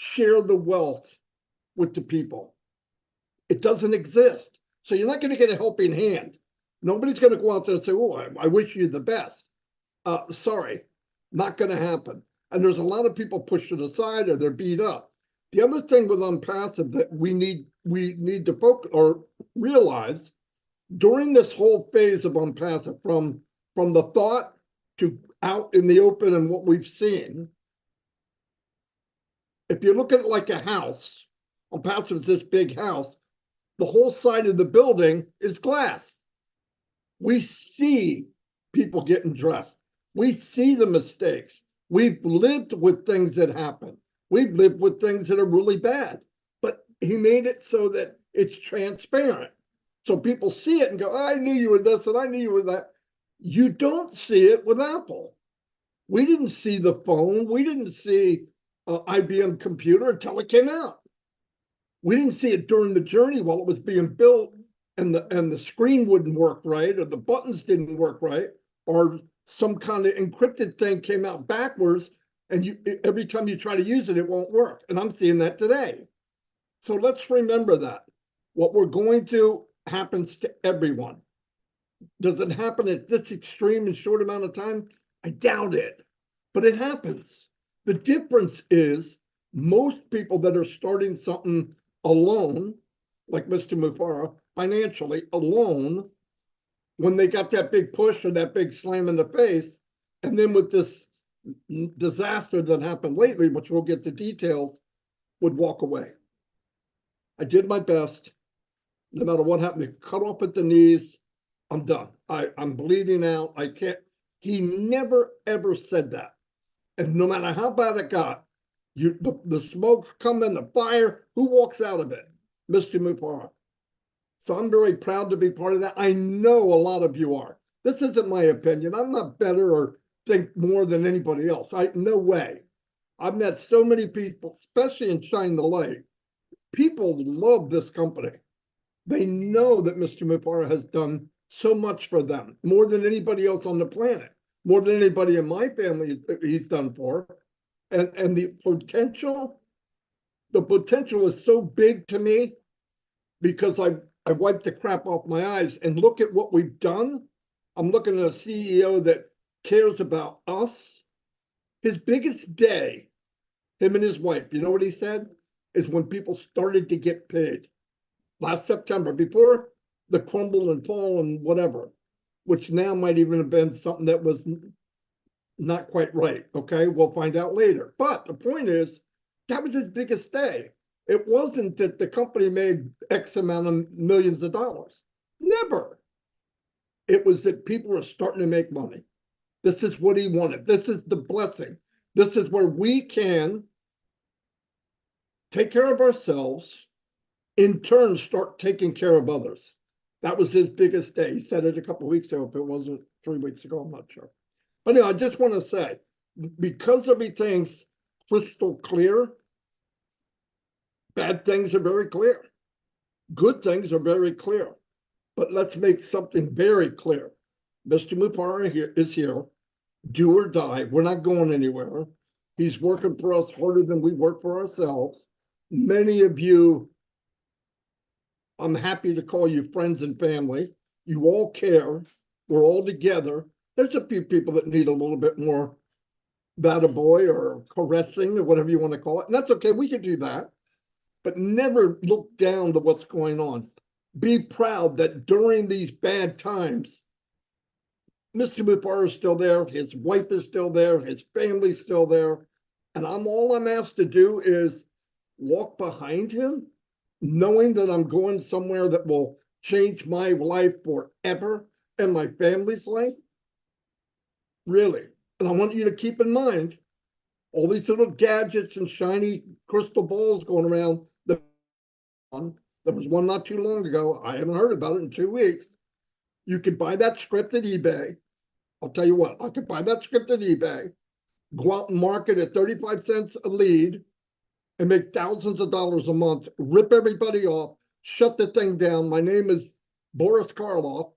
share the wealth with the people. It doesn't exist. So you're not going to get a helping hand. Nobody's going to go out there and say, oh, I wish you the best. Sorry, not going to happen. And there's a lot of people pushed to the side or they're beat up. The other thing with ONPASSIVE that we need to focus or realize during this whole phase of ONPASSIVE, from the thought to out in the open and what we've seen, if you look at it like a house, ONPASSIVE is this big house, the whole side of the building is glass. We see people getting dressed. We see the mistakes. We've lived with things that happen. We've lived with things that are really bad. But he made it so that it's transparent. So people see it and go, oh, I knew you were this and I knew you were that. You don't see it with Apple. We didn't see the phone. We didn't see IBM computer until it came out. We didn't see it during the journey while it was being built and the screen wouldn't work right, or the buttons didn't work right, or some kind of encrypted thing came out backwards, and every time you try to use it, it won't work. And I'm seeing that today. So let's remember that. What we're going to happens to everyone. Does it happen at this extreme and short amount of time? I doubt it, but it happens. The difference is most people that are starting something alone, like Mr. Mufara, financially alone, when they got that big push or that big slam in the face, and then with this disaster that happened lately, which we'll get to details, would walk away. I did my best. No matter what happened, they cut off at the knees. I'm done. I'm bleeding out. I can't. He never, ever said that. And no matter how bad it got, the smoke's coming, the fire, who walks out of it? Mr. Mufara. So I'm very proud to be part of that. I know a lot of you are. This isn't my opinion. I'm not better or think more than anybody else. No way. I've met so many people, especially in Shine the Light. People love this company. They know that Mr. Mufara has done so much for them, more than anybody else on the planet, more than anybody in my family he's done for. And the potential is so big to me because I wiped the crap off my eyes and look at what we've done. I'm looking at a CEO that cares about us. His biggest day, him and his wife, you know what he said? Is when people started to get paid. Last September, before the crumble and fall and whatever, which now might even have been something that was not quite right. Okay, we'll find out later. But the point is, that was his biggest day. It wasn't that the company made X amount of millions of dollars. Never. It was that people were starting to make money. This is what he wanted. This is the blessing. This is where we can take care of ourselves, in turn, start taking care of others. That was his biggest day. He said it a couple of weeks ago. If it wasn't 3 weeks ago, I'm not sure. But anyway, I just want to say, because everything's crystal clear, bad things are very clear. Good things are very clear. But let's make something very clear. Mr. Mufara is here, do or die. We're not going anywhere. He's working for us harder than we work for ourselves. Many of you, I'm happy to call you friends and family. You all care. We're all together. There's a few people that need a little bit more boy or caressing or whatever you want to call it. And that's okay. We can do that. But never look down to what's going on. Be proud that during these bad times, Mr. Mufara is still there. His wife is still there. His family's still there. And all I'm asked to do is walk behind him, knowing that I'm going somewhere that will change my life forever and my family's life. Really. And I want you to keep in mind all these little gadgets and shiny crystal balls going around. There was one not too long ago. I haven't heard about it in 2 weeks. You could buy that script at eBay. I'll tell you what, I could buy that script at eBay, go out and market at 35 cents a lead and make thousands of dollars a month, rip everybody off, shut the thing down. My name is Boris Karloff,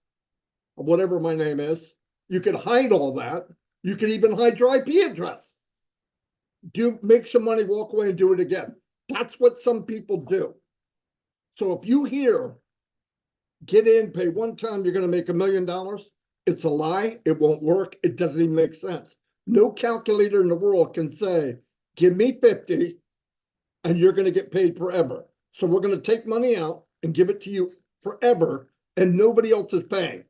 or whatever my name is. You can hide all that. You can even hide your IP address. make some money, walk away and do it again. That's what some people do. So if you hear, get in, pay one time, you're going to make $1 million, it's a lie. It won't work. It doesn't even make sense. No calculator in the world can say, give me 50 and you're going to get paid forever. So we're going to take money out and give it to you forever, and nobody else is paying.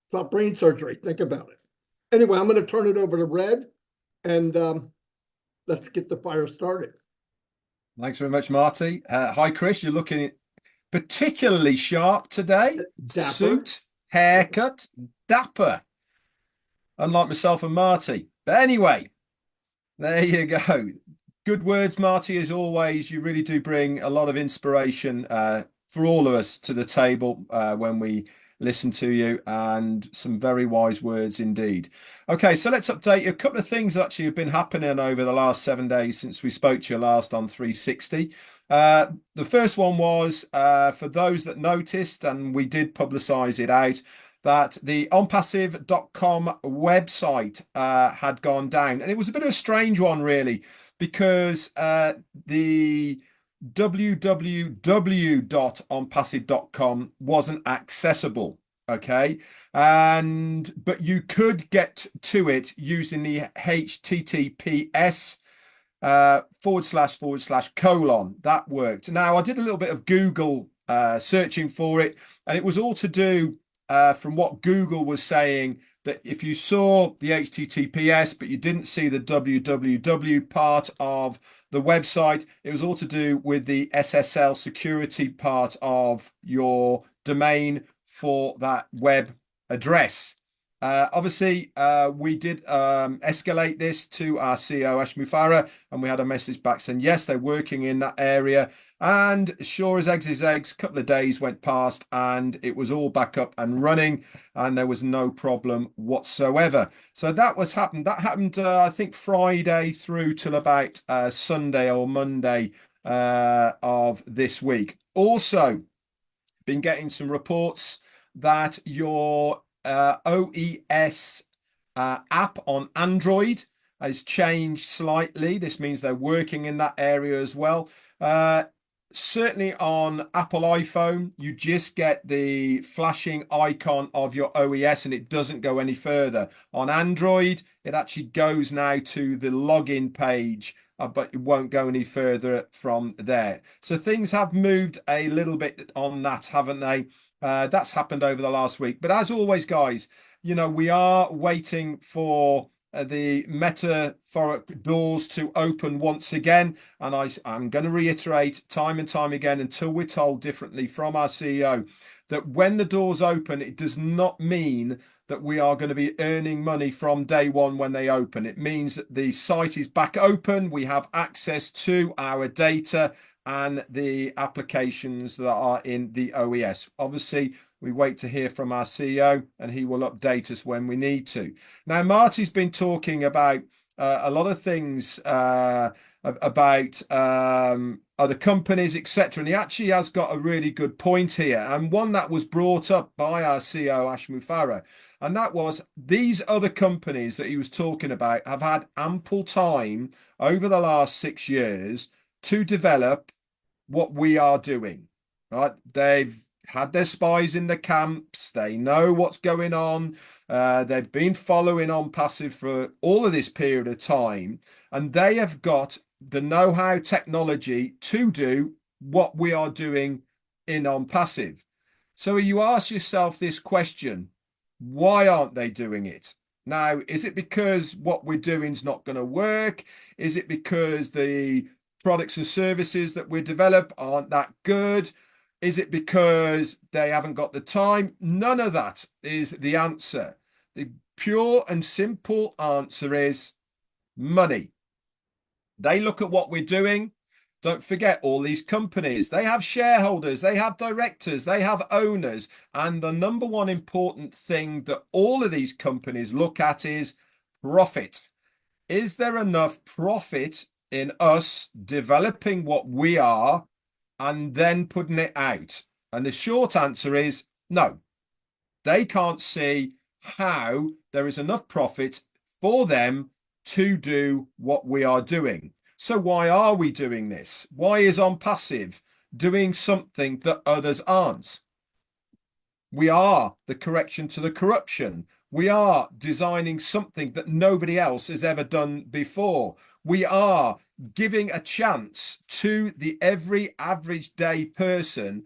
It's not brain surgery. Think about it. Anyway, I'm going to turn it over to Red, and let's get the fire started. Thanks very much, Marty. Hi, Chris. You're looking particularly sharp today. Dapper. Suit, haircut, dapper. Unlike myself and Marty. But anyway, there you go. Good words, Marty, as always. You really do bring a lot of inspiration for all of us to the table when we listen to you, and some very wise words indeed. Okay, so let's update you. A couple of things actually have been happening over the last 7 days since we spoke to you last on 360. The first one was for those that noticed, and we did publicize it out, that the ONPASSIVE.com website had gone down. And it was a bit of a strange one, really, because the www.onpassive.com wasn't accessible. Okay. But you could get to it using the HTTPS // that worked. Now, I did a little bit of Google searching for it, and it was all to do from what Google was saying, that if you saw the HTTPS but you didn't see the www part of the website, it was all to do with the SSL security part of your domain for that web address. Obviously, we did escalate this to our CEO, Ash Mufareh, and we had a message back saying, yes, they're working in that area. And sure as eggs is eggs, a couple of days went past and it was all back up and running, and there was no problem whatsoever. So that was happened. That happened, I think, Friday through till about Sunday or Monday of this week. Also, been getting some reports that your OES app on Android has changed slightly. This means they're working in that area as well. Certainly on Apple iPhone, you just get the flashing icon of your OES and it doesn't go any further. On Android, it actually goes now to the login page, but it won't go any further from there. So things have moved a little bit on that, haven't they? That's happened over the last week. But as always, guys, you know, we are waiting for the metaphoric doors to open once again. And I'm going to reiterate time and time again, until we're told differently from our CEO, that when the doors open, it does not mean that we are going to be earning money from day one when they open. It means that the site is back open. We have access to our data and the applications that are in the OES. Obviously, we wait to hear from our CEO and he will update us when we need to. Now, Marty's been talking about a lot of things about other companies, etc. And he actually has got a really good point here, and one that was brought up by our CEO, Ash Mufareh. And that was, these other companies that he was talking about have had ample time over the last 6 years to develop what we are doing, right? They've had their spies in the camps. They know what's going on. They've been following ONPASSIVE for all of this period of time, and they have got the know-how technology to do what we are doing in ONPASSIVE. So you ask yourself this question, why aren't they doing it? Now, is it because what we're doing is not going to work? Is it because the products and services that we develop aren't that good? Is it because they haven't got the time? None of that is the answer. The pure and simple answer is money. They look at what we're doing. Don't forget, all these companies, they have shareholders, they have directors, they have owners. And the number one important thing that all of these companies look at is profit. Is there enough profit in us developing what we are and then putting it out? And the short answer is no. They can't see how there is enough profit for them to do what we are doing. So why are we doing this? Why is ONPASSIVE doing something that others aren't? We are the correction to the corruption. We are designing something that nobody else has ever done before. We are giving a chance to the every average day person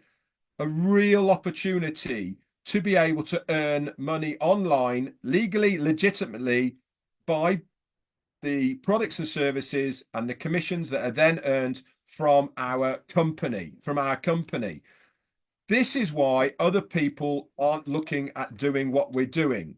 a real opportunity to be able to earn money online legally, legitimately, by the products and services and the commissions that are then earned from our company, This is why other people aren't looking at doing what we're doing,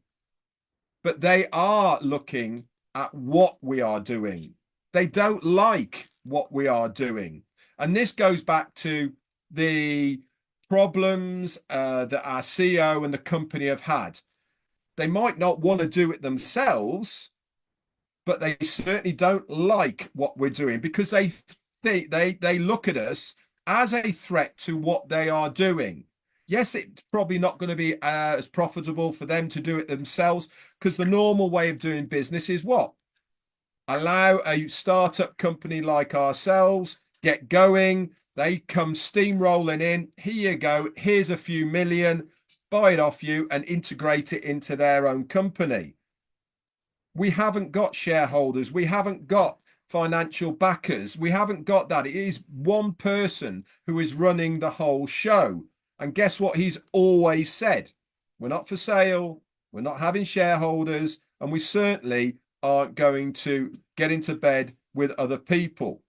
but they are looking at what we are doing. They don't like what we are doing. And this goes back to the problems that our CEO and the company have had. They might not want to do it themselves, but they certainly don't like what we're doing because they look at us as a threat to what they are doing. Yes, it's probably not going to be as profitable for them to do it themselves because the normal way of doing business is what? Allow a startup company like ourselves get going. They come steamrolling in. Here you go. Here's a few million. Buy it off you and integrate it into their own company. We haven't got shareholders. We haven't got financial backers. We haven't got that. It is one person who is running the whole show. And guess what he's always said? We're not for sale. We're not having shareholders. And we certainly aren't going to get into bed with other people.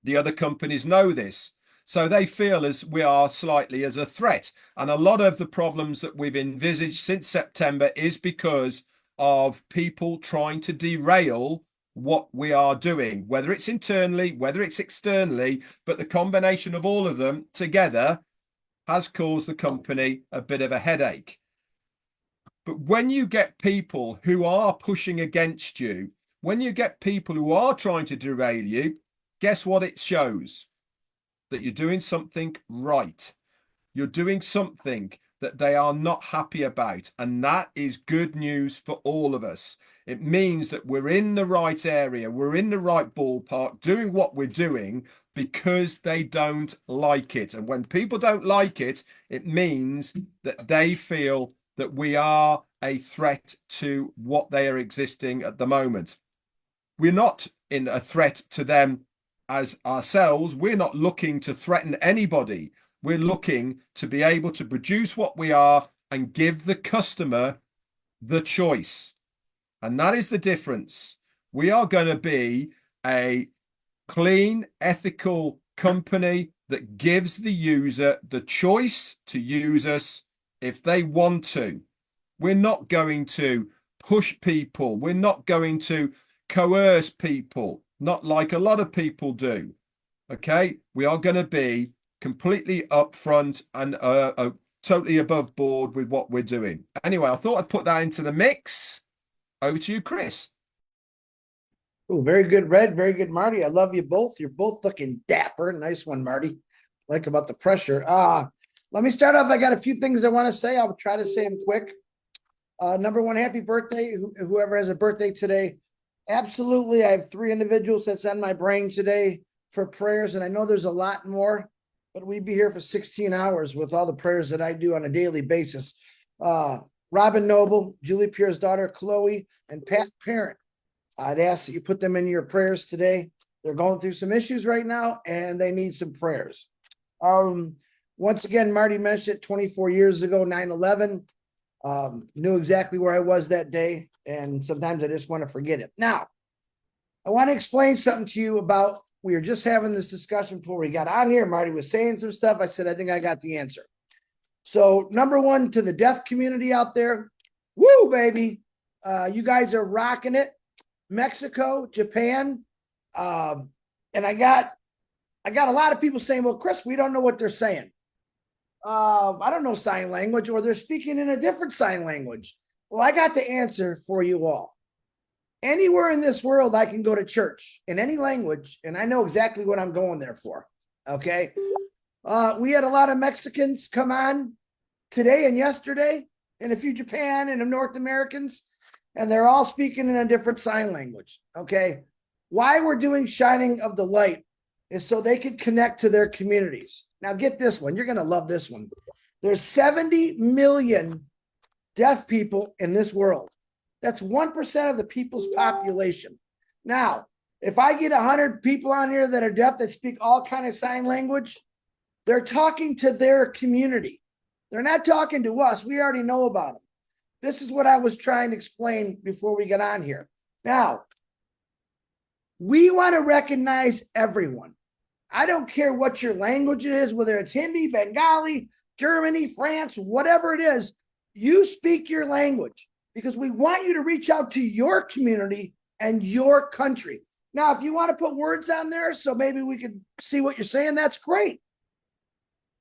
The other companies know this. So they feel as we are slightly as a threat. And a lot of the problems that we've envisaged since September is because of people trying to derail what we are doing, whether it's internally, whether it's externally, but the combination of all of them together has caused the company a bit of a headache. But when you get people who are pushing against you, when you get people who are trying to derail you, guess what it shows? That you're doing something right. You're doing something that they are not happy about. And that is good news for all of us. It means that we're in the right area. We're in the right ballpark doing what we're doing because they don't like it. And when people don't like it, it means that they feel that we are a threat to what they are existing at the moment. We're not in a threat to them as ourselves. We're not looking to threaten anybody. We're looking to be able to produce what we are and give the customer the choice. And that is the difference. We are going to be a clean, ethical company that gives the user the choice to use us if they want to. We're not going to push people. We're not going to coerce people, not like a lot of people do. Okay, we are going to be completely upfront and totally above board with what we're doing. Anyway, I thought I'd put that into the mix. Over to you, Chris. Oh, very good, Red. Very good, Marty. I love you both. You're both looking dapper. Nice one, Marty. Like about the pressure. Let me start off. I got a few things I want to say. I'll try to say them quick. Number one, happy birthday, whoever has a birthday today. Absolutely. I have 3 individuals that's on my brain today for prayers, and I know there's a lot more, but we'd be here for 16 hours with all the prayers that I do on a daily basis. Robin Noble, Julie Pierre's daughter, Chloe, and Pat Parent. I'd ask that you put them in your prayers today. They're going through some issues right now, and they need some prayers. Once again, Marty mentioned it 24 years ago, 9/11. Knew exactly where I was that day, and sometimes I just want to forget it. Now, I want to explain something to you about, we were just having this discussion before we got on here. Marty was saying some stuff. I said, I think I got the answer. So number one, to the deaf community out there, woo, baby. You guys are rocking it. Mexico, Japan. And I got a lot of people saying, well, Chris, we don't know what they're saying. I don't know sign language, or they're speaking in a different sign language. Well, I got the answer for you all. Anywhere in this world, I can go to church in any language, and I know exactly what I'm going there for. Okay. We had a lot of Mexicans come on today and yesterday, and a few Japan and North Americans. and they're all speaking in a different sign language. Okay. Why we're doing Shining of the Light is so they could connect to their communities. Now, get this one. You're going to love this one. There's 70 million deaf people in this world. That's 1% of the people's population. Now, if I get 100 people on here that are deaf that speak all kind of sign language, they're talking to their community. They're not talking to us. We already know about them. This is what I was trying to explain before we get on here. Now, we want to recognize everyone. I don't care what your language is, whether it's Hindi, Bengali, Germany, France, whatever it is, you speak your language because we want you to reach out to your community and your country. Now, if you want to put words on there so maybe we could see what you're saying, that's great.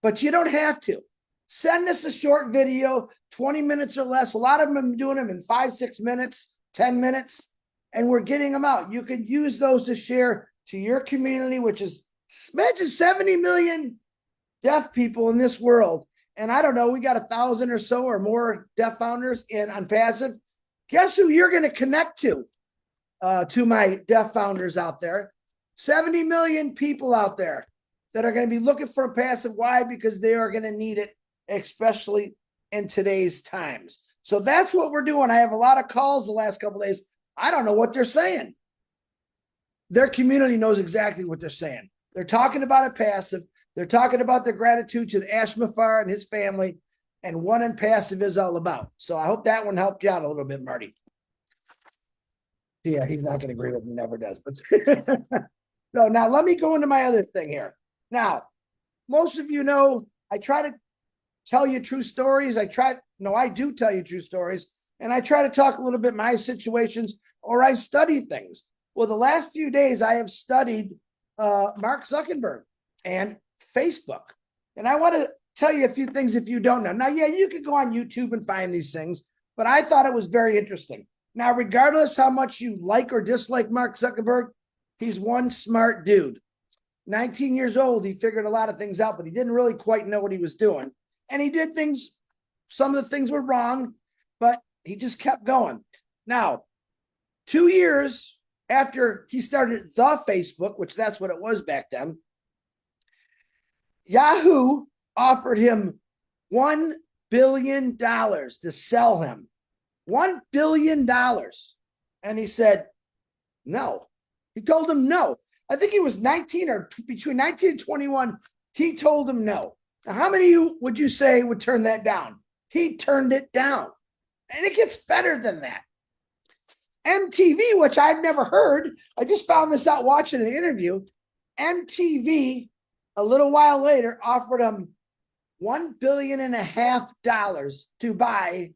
But you don't have to. Send us a short video, 20 minutes or less. A lot of them are doing them in 5, 6 minutes, 10 minutes, and we're getting them out. You can use those to share to your community, which is, imagine 70 million deaf people in this world. And I don't know, we got 1,000 or so or more deaf founders in ONPASSIVE. Guess who you're going to connect to my deaf founders out there? 70 million people out there that are going to be looking for a passive. Why? Because they are going to need it, especially in today's times. So that's what we're doing. I have a lot of calls the last couple of days. I don't know what they're saying. Their community knows exactly what they're saying. They're talking about a passive. They're talking about their gratitude to the Ashmafar and his family and what ONPASSIVE is all about. So I hope that one helped you out a little bit, Marty. Yeah, he's not going to agree with me, never does. But no, now let me go into my other thing here. Now, most of you know I try to tell you true stories. I do tell you true stories. And I try to talk a little bit my situations, or I study things. Well, the last few days I have studied Mark Zuckerberg and Facebook. And I want to tell you a few things if you don't know. Now, yeah, you could go on YouTube and find these things, but I thought it was very interesting. Now, regardless how much you like or dislike Mark Zuckerberg, he's one smart dude. 19 years old, he figured a lot of things out, but he didn't really quite know what he was doing. And he did things, some of the things were wrong, but he just kept going. Now, 2 years after he started the Facebook, which that's what it was back then, Yahoo offered him $1 billion to sell him. $1 billion. And he said, no. He told him no. I think he was 19 or between 19 and 21. He told him no. Now, how many of you would you say would turn that down? He turned it down. And it gets better than that. MTV, which I've never heard, I just found this out watching an interview. MTV, a little while later, offered him $1.5 billion to buy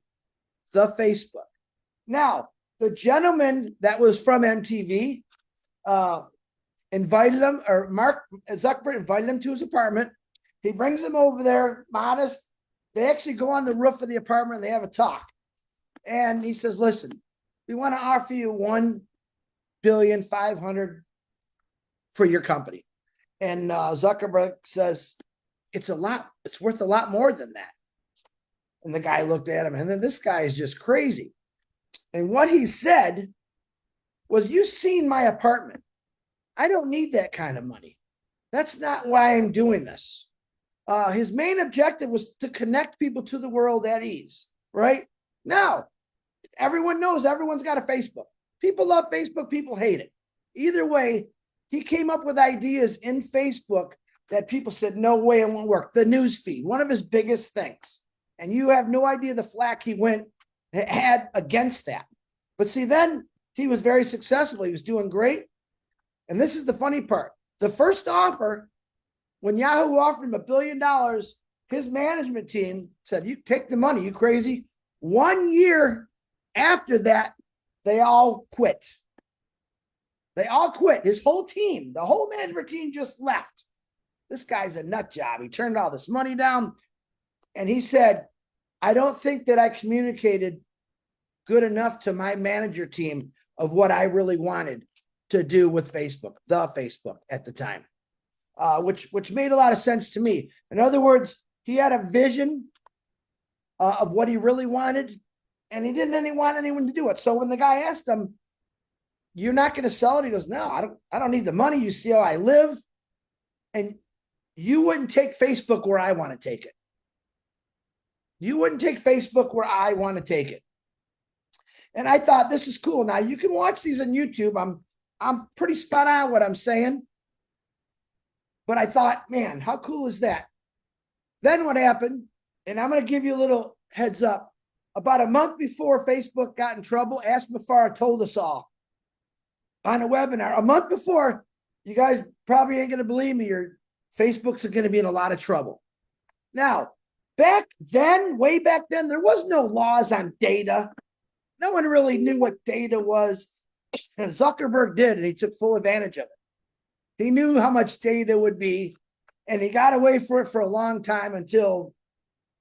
the Facebook. Now, the gentleman that was from MTV invited him, or Mark Zuckerberg invited him to his apartment. He brings him over there, modest. They actually go on the roof of the apartment and they have a talk. And he says, listen, we want to offer you $1.5 billion for your company. And Zuckerberg says, it's a lot. It's worth a lot more than that. And the guy looked at him, and then this guy is just crazy. And what he said was, you've seen my apartment. I don't need that kind of money. That's not why I'm doing this. His main objective was to connect people to the world at ease, right? Now, everyone knows everyone's got a Facebook. People love Facebook. People hate it. Either way, he came up with ideas in Facebook that people said, no way it won't work. The news feed, one of his biggest things. And you have no idea the flack he had against that. But see, then he was very successful. He was doing great. And this is the funny part. The first offer, when Yahoo offered him $1 billion, his management team said, you take the money, you crazy. 1 year after that, they all quit. They all quit. His whole team, the whole management team just left. This guy's a nut job. He turned all this money down. And he said, I don't think that I communicated good enough to my manager team of what I really wanted to do with Facebook, the Facebook at the time, which made a lot of sense to me. In other words, he had a vision of what he really wanted, and he didn't want anyone to do it. So when the guy asked him, "You're not going to sell it?" He goes, "No, I don't need the money. You see how I live, and you wouldn't take Facebook where I want to take it. You wouldn't take Facebook where I want to take it." And I thought, this is cool. Now you can watch these on YouTube. I'm pretty spot on what I'm saying. But I thought, man, how cool is that? Then what happened, and I'm going to give you a little heads up. About a month before Facebook got in trouble, Ash Mafara told us all on a webinar. A month before, you guys probably ain't going to believe me, your Facebook's going to be in a lot of trouble. Now, back then, way back then, there was no laws on data. No one really knew what data was. And Zuckerberg did, and he took full advantage of it. He knew how much data would be, and he got away for it for a long time until,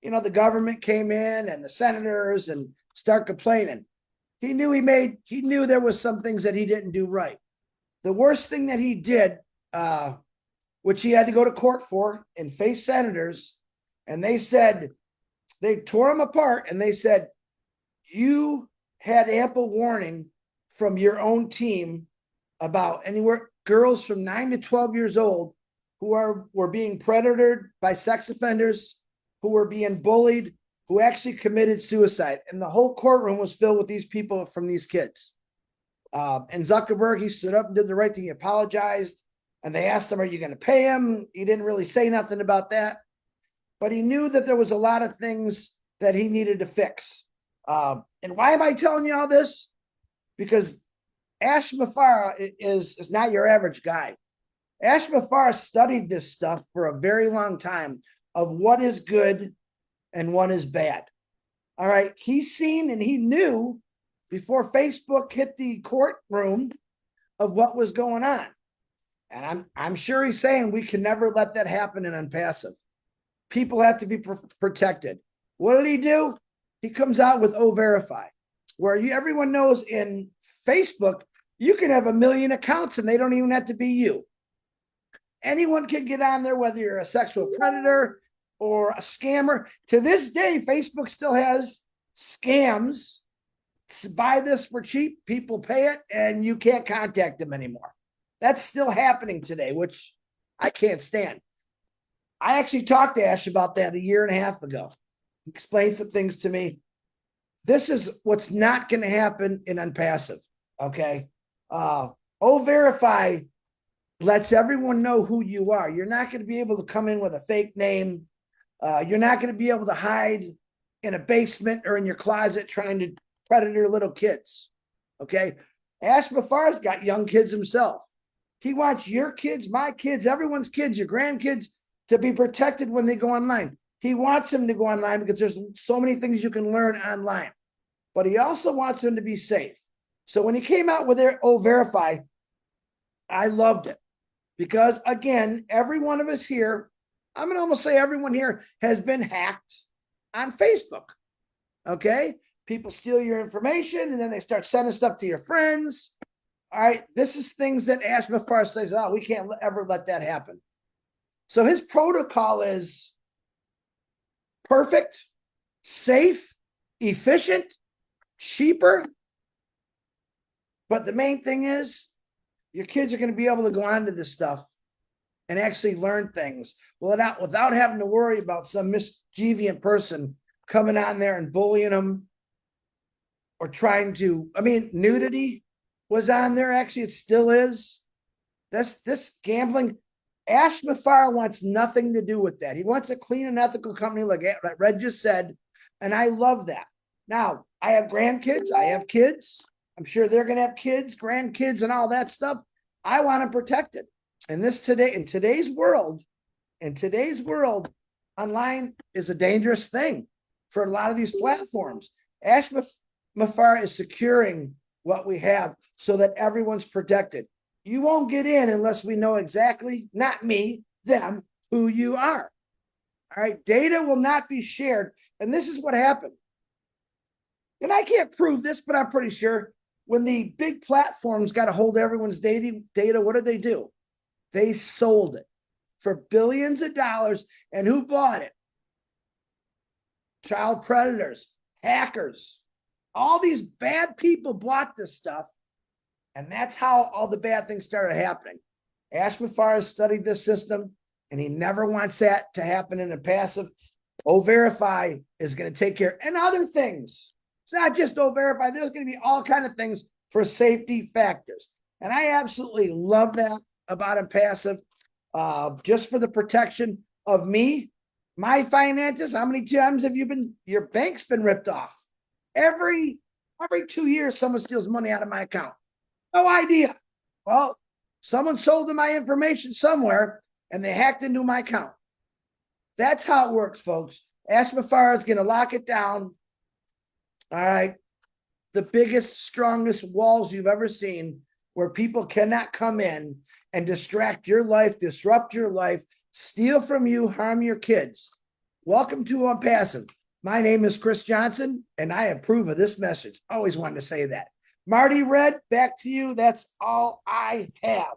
the government came in and the senators and start complaining. He knew there was some things that he didn't do right. The worst thing that he did, which he had to go to court for and face senators, and they tore him apart, and they said, you had ample warning from your own team about girls from 9 to 12 years old who were being predatored by sex offenders, who were being bullied, who actually committed suicide. And the whole courtroom was filled with these people from these kids. And Zuckerberg, he stood up and did the right thing. He apologized. And they asked him, are you going to pay him? He didn't really say nothing about that. But he knew that there was a lot of things that he needed to fix. And why am I telling you all this? Because Ash Mafara is not your average guy. Ash Mafara studied this stuff for a very long time of what is good and what is bad. All right. He's seen and he knew before Facebook hit the courtroom of what was going on. And I'm sure he's saying we can never let that happen in ONPASSIVE. People have to be protected. What did he do? He comes out with O-Verify, where everyone knows in Facebook, you can have 1 million accounts and they don't even have to be you. Anyone can get on there, whether you're a sexual predator or a scammer. To this day, Facebook still has scams. Buy this for cheap, people pay it, and you can't contact them anymore. That's still happening today, which I can't stand. I actually talked to Ash about that 1.5 years ago. He explained some things to me. This is what's not going to happen in ONPASSIVE, okay? O-Verify lets everyone know who you are. You're not going to be able to come in with a fake name. You're not going to be able to hide in a basement or in your closet trying to predator little kids, okay? Ash Mafara's got young kids himself. He wants your kids, my kids, everyone's kids, your grandkids to be protected when they go online. He wants them to go online because there's so many things you can learn online. But he also wants them to be safe. So when he came out with their O-Verify, I loved it. Because again, every one of us here, I'm going to almost say everyone here has been hacked on Facebook. Okay? People steal your information and then they start sending stuff to your friends. All right. This is things that Ash Mafara says, oh, we can't ever let that happen. So his protocol is perfect, safe, efficient, cheaper. But the main thing is your kids are going to be able to go onto this stuff and actually learn things without having to worry about some mischievous person coming on there and bullying them or trying to, nudity was on there. Actually, it still is. This gambling. Ash Mafara wants nothing to do with that. He wants a clean and ethical company like Red just said. And I love that. Now, I have grandkids. I have kids. I'm sure they're going to have kids, grandkids, and all that stuff. I want to protect it. And in today's world, online is a dangerous thing for a lot of these platforms. Ash Mafara is securing what we have so that everyone's protected. You won't get in unless we know exactly, not me, them, who you are. All right. Data will not be shared. And this is what happened. And I can't prove this, but I'm pretty sure when the big platforms got a hold of everyone's data, what did they do? They sold it for billions of dollars. And who bought it? Child predators, hackers. All these bad people bought this stuff. And that's how all the bad things started happening. Ash Mufareh studied this system, and he never wants that to happen in a passive. O-Verify is going to take care, and other things. It's not just O-Verify. There's going to be all kind of things for safety factors. And I absolutely love that about ONPASSIVE, just for the protection of me, my finances. How many times have your bank's been ripped off? Every 2 years, someone steals money out of my account. No idea. Well, someone sold them my information somewhere and they hacked into my account. That's how it works, folks. Ash Mufareh is going to lock it down. All right. The biggest, strongest walls you've ever seen where people cannot come in and distract your life, disrupt your life, steal from you, harm your kids. Welcome to ONPASSIVE. My name is Chris Johnson, and I approve of this message. Always wanted to say that. Marty, Red, back to you. That's all I have.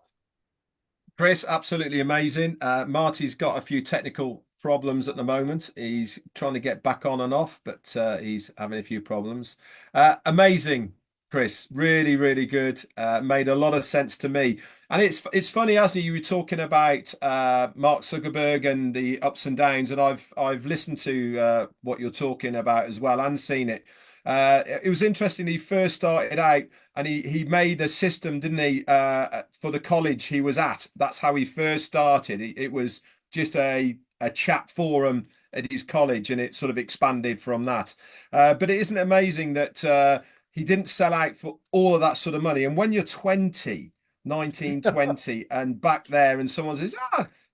Chris, absolutely amazing. Marty's got a few technical problems at the moment. He's trying to get back on and off, but he's having a few problems. Amazing, Chris. Really, really good. Made a lot of sense to me. And it's funny, Ashley, you were talking about Mark Zuckerberg and the ups and downs, and I've listened to what you're talking about as well and seen it. It was interesting. He first started out and he made a system, didn't he, for the college he was at. That's how he first started. It was just a chat forum at his college, and it sort of expanded from that. But it isn't amazing that he didn't sell out for all of that sort of money. And when you're 20, 19, 20, and back there, and someone says,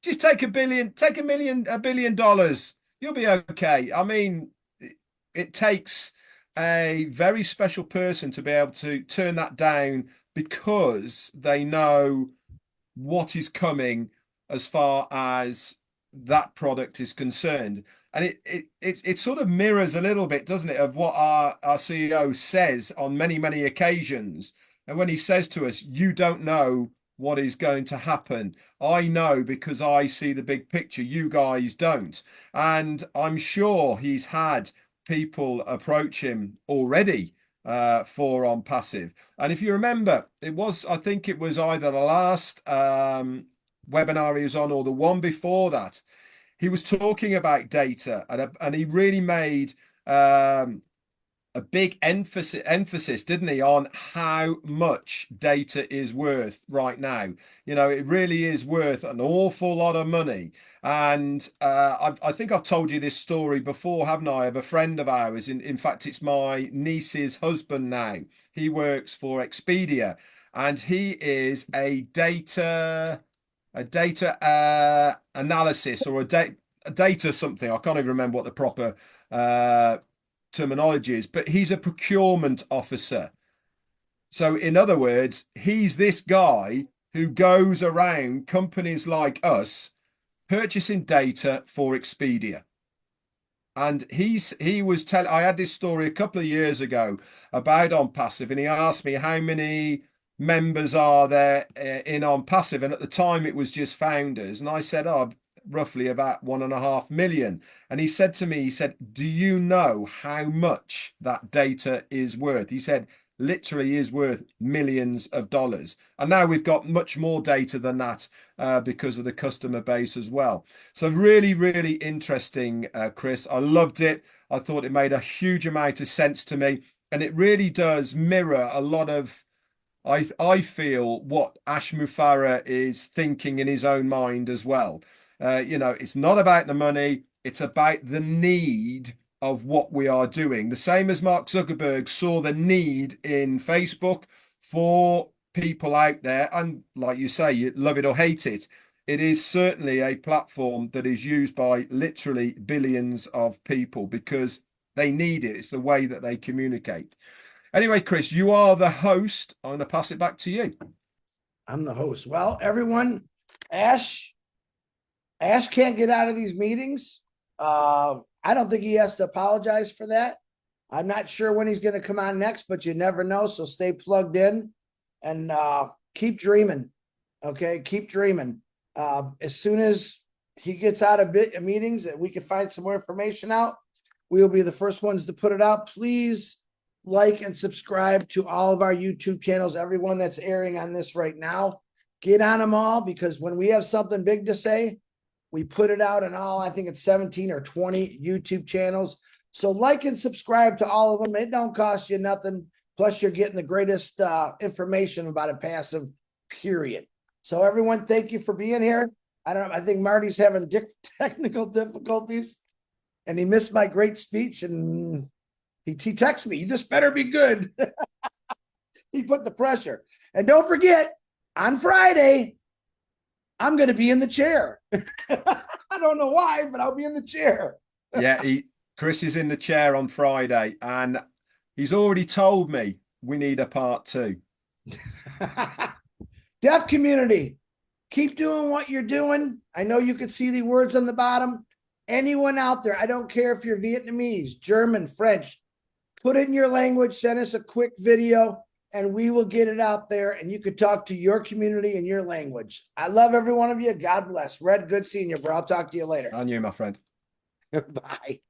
just take $1 billion, you'll be okay. I mean, it takes a very special person to be able to turn that down because they know what is coming as far as that product is concerned. And it sort of mirrors a little bit, doesn't it, of what our CEO says on many, many occasions. And when he says to us, you don't know what is going to happen. I know because I see the big picture. You guys don't. And I'm sure he's had people approach him already for ONPASSIVE. And if you remember, I think it was either the last webinar he was on or the one before that, he was talking about data, and he really made a big emphasis, didn't he, on how much data is worth right now. You know, it really is worth an awful lot of money. And I think I've told you this story before, haven't I, of a friend of ours. In fact, it's my niece's husband now. He works for Expedia, and he is a data analysis or a data something. I can't even remember what the proper terminology is, but he's a procurement officer. So in other words, he's this guy who goes around companies like us purchasing data for Expedia. And he was telling, I had this story a couple of years ago about ONPASSIVE, and he asked me how many members are there in ONPASSIVE, and at the time it was just founders, and I said, roughly about 1.5 million. And he said to me, do you know how much that data is worth? He said, literally is worth millions of dollars. And now we've got much more data than that because of the customer base as well. So really, really interesting, Chris. I loved it. I thought it made a huge amount of sense to me. And it really does mirror a lot of, I feel, what Ash Mufareh is thinking in his own mind as well. It's not about the money. It's about the need of what we are doing. The same as Mark Zuckerberg saw the need in Facebook for people out there. And like you say, you love it or hate it. It is certainly a platform that is used by literally billions of people because they need it. It's the way that they communicate. Anyway, Chris, you are the host. I'm going to pass it back to you. I'm the host. Well, everyone, Ash can't get out of these meetings. I don't think he has to apologize for that. I'm not sure when he's going to come on next, but you never know. So stay plugged in and keep dreaming. Okay, keep dreaming. As soon as he gets out of meetings that we can find some more information out, we'll be the first ones to put it out. Please like and subscribe to all of our YouTube channels, everyone that's airing on this right now. Get on them all, because when we have something big to say, we put it out in all, I think it's 17 or 20 YouTube channels. So like and subscribe to all of them. It don't cost you nothing. Plus you're getting the greatest information about a passive, period. So everyone, thank you for being here. I don't know. I think Marty's having technical difficulties and he missed my great speech, and he texted me, you just better be good. He put the pressure. And don't forget, on Friday, I'm going to be in the chair. I don't know why, but I'll be in the chair. Yeah, Chris is in the chair on Friday, and he's already told me we need a part 2. Deaf community, keep doing what you're doing. I know you can see the words on the bottom. Anyone out there, I don't care if you're Vietnamese, German, French, put it in your language, send us a quick video, and we will get it out there, and you could talk to your community in your language. I love every one of you. God bless. Red, good seeing you, bro. I'll talk to you later. And you, my friend. Bye.